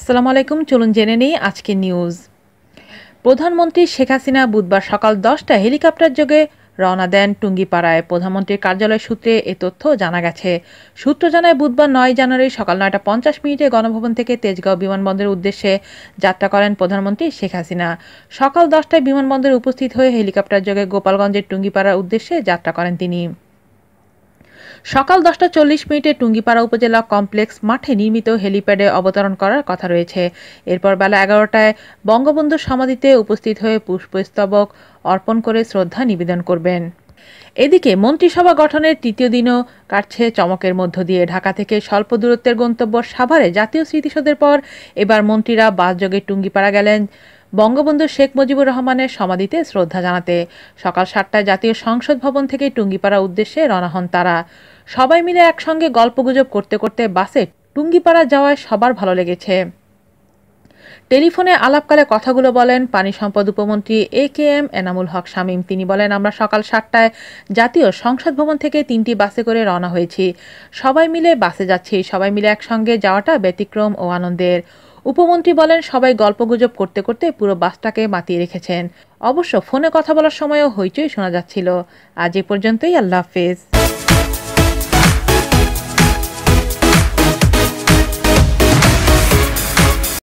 আসসালামু আলাইকুম, চলুন জেনে নেই আজকের নিউজ। প্রধানমন্ত্রী শেখ হাসিনা বুধবার সকাল 10টায় হেলিকপ্টার যোগে রওনা দেন টুঙ্গিপাড়ায়। প্রধানমন্ত্রীর কার্যালয় সূত্রে এ তথ্য জানা গেছে। সূত্র জানায়, বুধবার 9 জানুয়ারি সকাল 9টা 50 মিনিটে গণভবন থেকে তেজগাঁও বিমানবন্দরের উদ্দেশ্যে যাত্রা করেন প্রধানমন্ত্রী শেখ হাসিনা। সকাল 10টায় বিমানবন্দরে উপস্থিত হয়ে হেলিকপ্টার যোগে গোপালগঞ্জের টুঙ্গিপাড়ার উদ্দেশ্যে যাত্রা করেন তিনি। সকাল 10টা 40 মিনিটে টুঙ্গিপাড়া উপজেলা কমপ্লেক্স মাঠে নির্মিত হেলিপ্যাডে অবতরণ করার কথা রয়েছে। এরপর বেলা 11টায় বঙ্গবন্ধুর সমাধিতে উপস্থিত হয়ে পুষ্পস্তবক অর্পণ করে শ্রদ্ধা নিবেদন করবেন। এদিকে মন্ত্রিসভা গঠনের তৃতীয় দিনও কাটছে চমকের মধ্য দিয়ে। ঢাকা থেকে স্বল্প দূরত্বের গন্তব্য সাভারে জাতীয় স্মৃতিসৌধের পর এবার মন্ত্রীরা বাসযোগে টুঙ্গিপাড়া গেলেন বঙ্গবন্ধু শেখ মুজিবুর রহমানের সমাধিতে শ্রদ্ধা জানাতে। সকাল 7টায় জাতীয় সংসদ ভবন থেকে টুঙ্গিপাড়া উদ্দেশ্যে রওনা হন তারা। সবাই মিলে একসঙ্গে গল্পগুজব করতে করতে বাসে টুঙ্গিপাড়া যাওয়ায় সবার ভালো লেগেছে। টেলিফোনে আলাপকালে কথাগুলো বলেন পানি সম্পদ উপমন্ত্রী AKM এনামুল হক শামীম। তিনি বলেন, আমরা সকাল 7টায় জাতীয় সংসদ ভবন থেকে 3টি বাসে করে রওনা হয়েছি। সবাই মিলে বাসে যাচ্ছি, সবাই মিলে একসঙ্গে যাওয়াটা ব্যতিক্রম ও আনন্দের। উপমন্ত্রী বলেন, সবাই গল্পগুজব করতে করতে পুরো বাসটাকে মাতিয়ে রেখেছেন। অবশ্য ফোনে কথা বলার সময়ও হইচই শোনা যাচ্ছিল। আজ এ পর্যন্তই, আল্লাহ হাফেজ।